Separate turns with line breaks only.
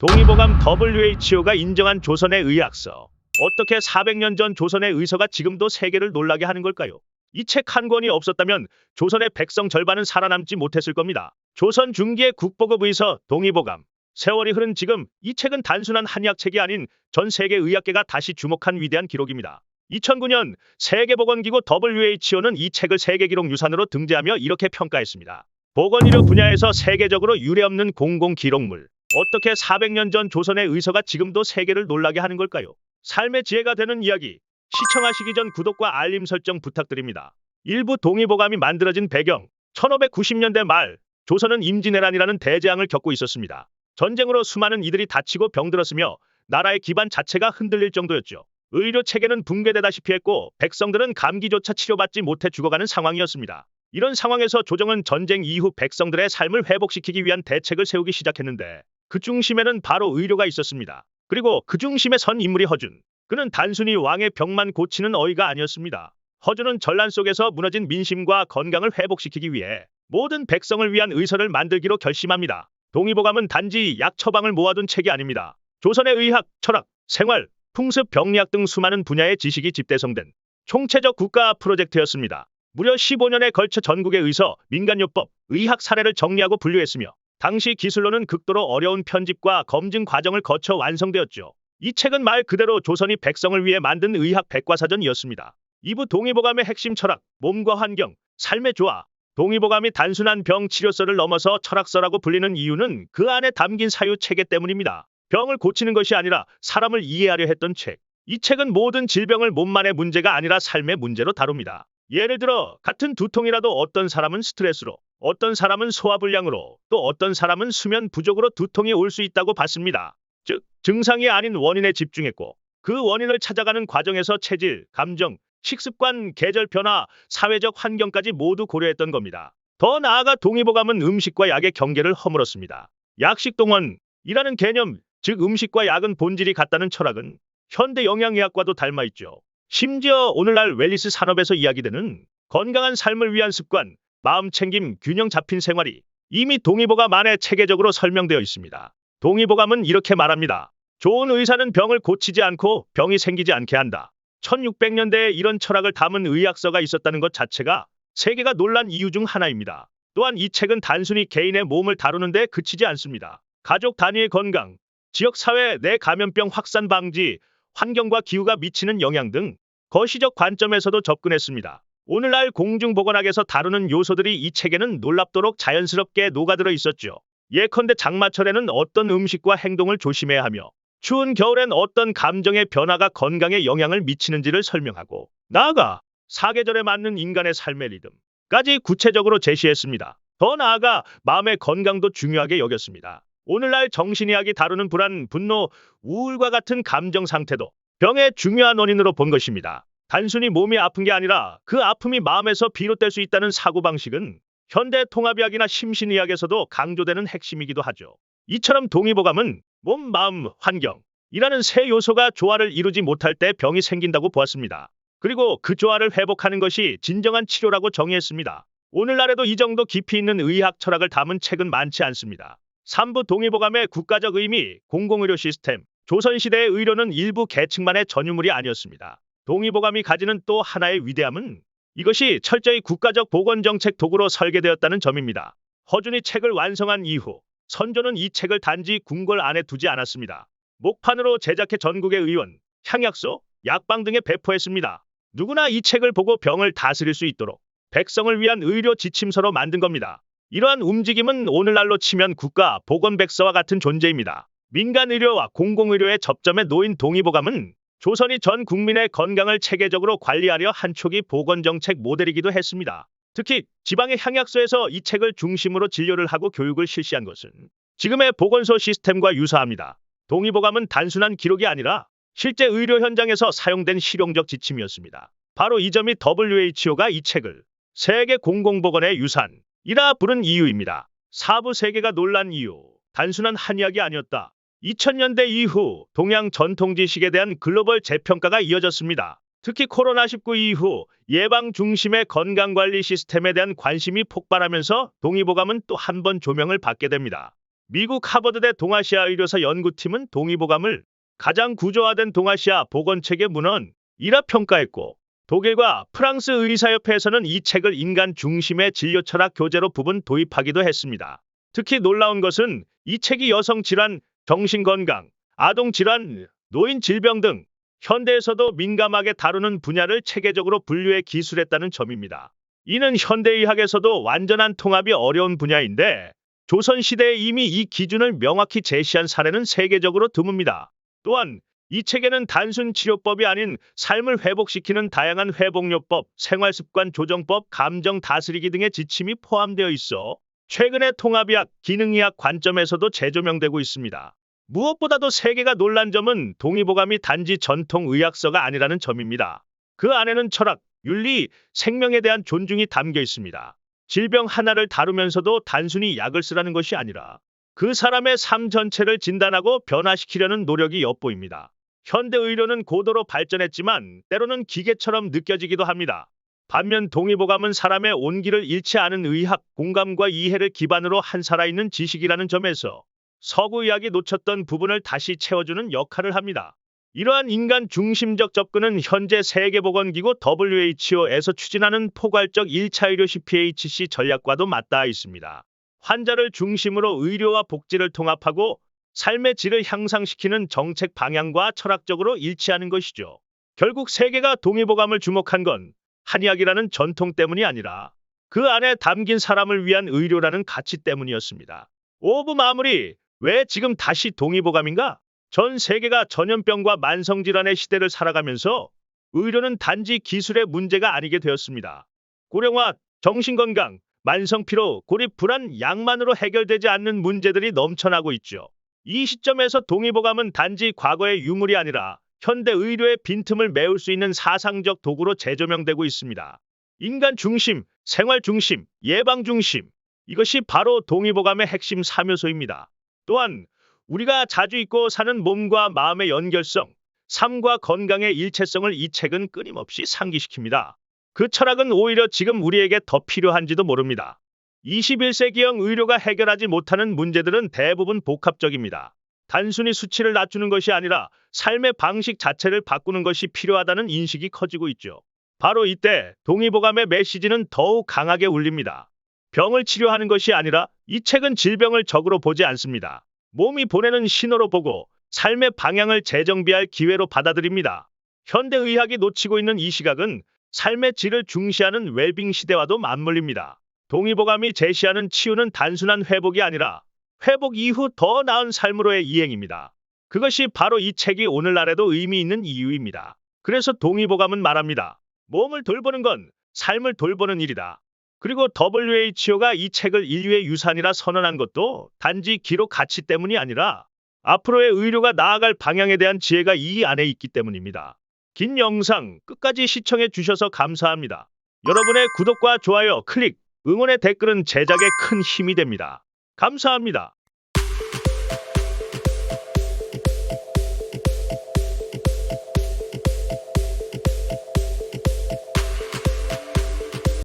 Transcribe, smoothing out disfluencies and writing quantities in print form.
동의보감 WHO가 인정한 조선의 의학서. 어떻게 400년 전 조선의 의서가 지금도 세계를 놀라게 하는 걸까요? 이 책 한 권이 없었다면 조선의 백성 절반은 살아남지 못했을 겁니다. 조선 중기의 국보급 의서 동의보감. 세월이 흐른 지금 이 책은 단순한 한의학책이 아닌 전 세계 의학계가 다시 주목한 위대한 기록입니다. 2009년 세계보건기구 WHO는 이 책을 세계기록유산으로 등재하며 이렇게 평가했습니다. 보건의료 분야에서 세계적으로 유례없는 공공기록물. 어떻게 400년 전 조선의 의서가 지금도 세계를 놀라게 하는 걸까요? 삶의 지혜가 되는 이야기. 시청하시기 전 구독과 알림 설정 부탁드립니다. 일부 동의보감이 만들어진 배경. 1590년대 말 조선은 임진왜란이라는 대재앙을 겪고 있었습니다. 전쟁으로 수많은 이들이 다치고 병들었으며 나라의 기반 자체가 흔들릴 정도였죠. 의료 체계는 붕괴되다시피 했고 백성들은 감기조차 치료받지 못해 죽어가는 상황이었습니다. 이런 상황에서 조정은 전쟁 이후 백성들의 삶을 회복시키기 위한 대책을 세우기 시작했는데 그 중심에는 바로 의료가 있었습니다. 그리고 그 중심에 선 인물이 허준. 그는 단순히 왕의 병만 고치는 어이가 아니었습니다. 허준은 전란 속에서 무너진 민심과 건강을 회복시키기 위해 모든 백성을 위한 의서를 만들기로 결심합니다. 동의보감은 단지 약 처방을 모아둔 책이 아닙니다. 조선의 의학, 철학, 생활, 풍습, 병리학 등 수많은 분야의 지식이 집대성된 총체적 국가 프로젝트였습니다. 무려 15년에 걸쳐 전국의 의서, 민간요법, 의학 사례를 정리하고 분류했으며 당시 기술로는 극도로 어려운 편집과 검증 과정을 거쳐 완성되었죠. 이 책은 말 그대로 조선이 백성을 위해 만든 의학 백과사전이었습니다. 2부 동의보감의 핵심 철학, 몸과 환경, 삶의 조화. 동의보감이 단순한 병 치료서를 넘어서 철학서라고 불리는 이유는 그 안에 담긴 사유 체계 때문입니다. 병을 고치는 것이 아니라 사람을 이해하려 했던 책. 이 책은 모든 질병을 몸만의 문제가 아니라 삶의 문제로 다룹니다. 예를 들어 같은 두통이라도 어떤 사람은 스트레스로, 어떤 사람은 소화불량으로, 또 어떤 사람은 수면 부족으로 두통이 올 수 있다고 봤습니다. 즉, 증상이 아닌 원인에 집중했고 그 원인을 찾아가는 과정에서 체질, 감정, 식습관, 계절 변화, 사회적 환경까지 모두 고려했던 겁니다. 더 나아가 동의보감은 음식과 약의 경계를 허물었습니다. 약식동원이라는 개념, 즉 음식과 약은 본질이 같다는 철학은 현대 영양의학과도 닮아있죠. 심지어 오늘날 웰니스 산업에서 이야기되는 건강한 삶을 위한 습관, 마음챙김, 균형 잡힌 생활이 이미 동의보감 안에 체계적으로 설명되어 있습니다. 동의보감은 이렇게 말합니다. 좋은 의사는 병을 고치지 않고 병이 생기지 않게 한다. 1600년대에 이런 철학을 담은 의학서가 있었다는 것 자체가 세계가 놀란 이유 중 하나입니다. 또한 이 책은 단순히 개인의 몸을 다루는 데 그치지 않습니다. 가족 단위의 건강, 지역사회 내 감염병 확산 방지, 환경과 기후가 미치는 영향 등 거시적 관점에서도 접근했습니다. 오늘날 공중보건학에서 다루는 요소들이 이 책에는 놀랍도록 자연스럽게 녹아들어 있었죠. 예컨대 장마철에는 어떤 음식과 행동을 조심해야 하며 추운 겨울엔 어떤 감정의 변화가 건강에 영향을 미치는지를 설명하고 나아가 사계절에 맞는 인간의 삶의 리듬까지 구체적으로 제시했습니다. 더 나아가 마음의 건강도 중요하게 여겼습니다. 오늘날 정신의학이 다루는 불안, 분노, 우울과 같은 감정 상태도 병의 중요한 원인으로 본 것입니다. 단순히 몸이 아픈 게 아니라 그 아픔이 마음에서 비롯될 수 있다는 사고방식은 현대 통합의학이나 심신의학에서도 강조되는 핵심이기도 하죠. 이처럼 동의보감은 몸, 마음, 환경이라는 세 요소가 조화를 이루지 못할 때 병이 생긴다고 보았습니다. 그리고 그 조화를 회복하는 것이 진정한 치료라고 정의했습니다. 오늘날에도 이 정도 깊이 있는 의학 철학을 담은 책은 많지 않습니다. 3부 동의보감의 국가적 의미, 공공의료 시스템. 조선시대의 의료는 일부 계층만의 전유물이 아니었습니다. 동의보감이 가지는 또 하나의 위대함은 이것이 철저히 국가적 보건정책 도구로 설계되었다는 점입니다. 허준이 책을 완성한 이후 선조는 이 책을 단지 궁궐 안에 두지 않았습니다. 목판으로 제작해 전국의 의원, 향약소, 약방 등에 배포했습니다. 누구나 이 책을 보고 병을 다스릴 수 있도록 백성을 위한 의료 지침서로 만든 겁니다. 이러한 움직임은 오늘날로 치면 국가 보건백서와 같은 존재입니다. 민간의료와 공공의료의 접점에 놓인 동의보감은 조선이 전 국민의 건강을 체계적으로 관리하려 한 초기 보건정책 모델이기도 했습니다. 특히 지방의 향약소에서 이 책을 중심으로 진료를 하고 교육을 실시한 것은 지금의 보건소 시스템과 유사합니다. 동의보감은 단순한 기록이 아니라 실제 의료 현장에서 사용된 실용적 지침이었습니다. 바로 이 점이 WHO가 이 책을 세계 공공보건의 유산이라 부른 이유입니다. 4부 세계가 놀란 이유, 단순한 한의학이 아니었다. 2000년대 이후 동양 전통지식에 대한 글로벌 재평가가 이어졌습니다. 특히 코로나19 이후 예방 중심의 건강관리 시스템에 대한 관심이 폭발하면서 동의보감은 또 한 번 조명을 받게 됩니다. 미국 하버드대 동아시아 의료사 연구팀은 동의보감을 가장 구조화된 동아시아 보건체계 문헌이라 평가했고, 독일과 프랑스 의사협회에서는 이 책을 인간 중심의 진료철학 교재로 부분 도입하기도 했습니다. 특히 놀라운 것은 이 책이 여성 질환, 정신건강, 아동 질환, 노인 질병 등 현대에서도 민감하게 다루는 분야를 체계적으로 분류해 기술했다는 점입니다. 이는 현대의학에서도 완전한 통합이 어려운 분야인데, 조선시대에 이미 이 기준을 명확히 제시한 사례는 세계적으로 드뭅니다. 또한 이 책에는 단순 치료법이 아닌 삶을 회복시키는 다양한 회복요법, 생활습관 조정법, 감정 다스리기 등의 지침이 포함되어 있어 최근의 통합의학, 기능의학 관점에서도 재조명되고 있습니다. 무엇보다도 세계가 놀란 점은 동의보감이 단지 전통 의학서가 아니라는 점입니다. 그 안에는 철학, 윤리, 생명에 대한 존중이 담겨 있습니다. 질병 하나를 다루면서도 단순히 약을 쓰라는 것이 아니라 그 사람의 삶 전체를 진단하고 변화시키려는 노력이 엿보입니다. 현대 의료는 고도로 발전했지만 때로는 기계처럼 느껴지기도 합니다. 반면 동의보감은 사람의 온기를 잃지 않은 의학, 공감과 이해를 기반으로 한 살아있는 지식이라는 점에서 서구의학이 놓쳤던 부분을 다시 채워주는 역할을 합니다. 이러한 인간 중심적 접근은 현재 세계보건기구 WHO에서 추진하는 포괄적 1차 의료 CPHC 전략과도 맞닿아 있습니다. 환자를 중심으로 의료와 복지를 통합하고 삶의 질을 향상시키는 정책 방향과 철학적으로 일치하는 것이죠. 결국 세계가 동의보감을 주목한 건 한의학이라는 전통 때문이 아니라 그 안에 담긴 사람을 위한 의료라는 가치 때문이었습니다. 오브 마무리, 왜 지금 다시 동의보감인가? 전 세계가 전염병과 만성질환의 시대를 살아가면서 의료는 단지 기술의 문제가 아니게 되었습니다. 고령화, 정신건강, 만성피로, 고립, 불안, 약만으로 해결되지 않는 문제들이 넘쳐나고 있죠. 이 시점에서 동의보감은 단지 과거의 유물이 아니라 현대 의료의 빈틈을 메울 수 있는 사상적 도구로 재조명되고 있습니다. 인간 중심, 생활 중심, 예방 중심. 이것이 바로 동의보감의 핵심 3요소입니다. 또한 우리가 자주 잊고 사는 몸과 마음의 연결성, 삶과 건강의 일체성을 이 책은 끊임없이 상기시킵니다. 그 철학은 오히려 지금 우리에게 더 필요한지도 모릅니다. 21세기형 의료가 해결하지 못하는 문제들은 대부분 복합적입니다. 단순히 수치를 낮추는 것이 아니라 삶의 방식 자체를 바꾸는 것이 필요하다는 인식이 커지고 있죠. 바로 이때 동의보감의 메시지는 더욱 강하게 울립니다. 병을 치료하는 것이 아니라 이 책은 질병을 적으로 보지 않습니다. 몸이 보내는 신호로 보고 삶의 방향을 재정비할 기회로 받아들입니다. 현대의학이 놓치고 있는 이 시각은 삶의 질을 중시하는 웰빙 시대와도 맞물립니다. 동의보감이 제시하는 치유는 단순한 회복이 아니라 회복 이후 더 나은 삶으로의 이행입니다. 그것이 바로 이 책이 오늘날에도 의미 있는 이유입니다. 그래서 동의보감은 말합니다. 몸을 돌보는 건 삶을 돌보는 일이다. 그리고 WHO가 이 책을 인류의 유산이라 선언한 것도 단지 기록 가치 때문이 아니라 앞으로의 의료가 나아갈 방향에 대한 지혜가 이 안에 있기 때문입니다. 긴 영상 끝까지 시청해 주셔서 감사합니다. 여러분의 구독과 좋아요, 클릭, 응원의 댓글은 제작에 큰 힘이 됩니다. 감사합니다.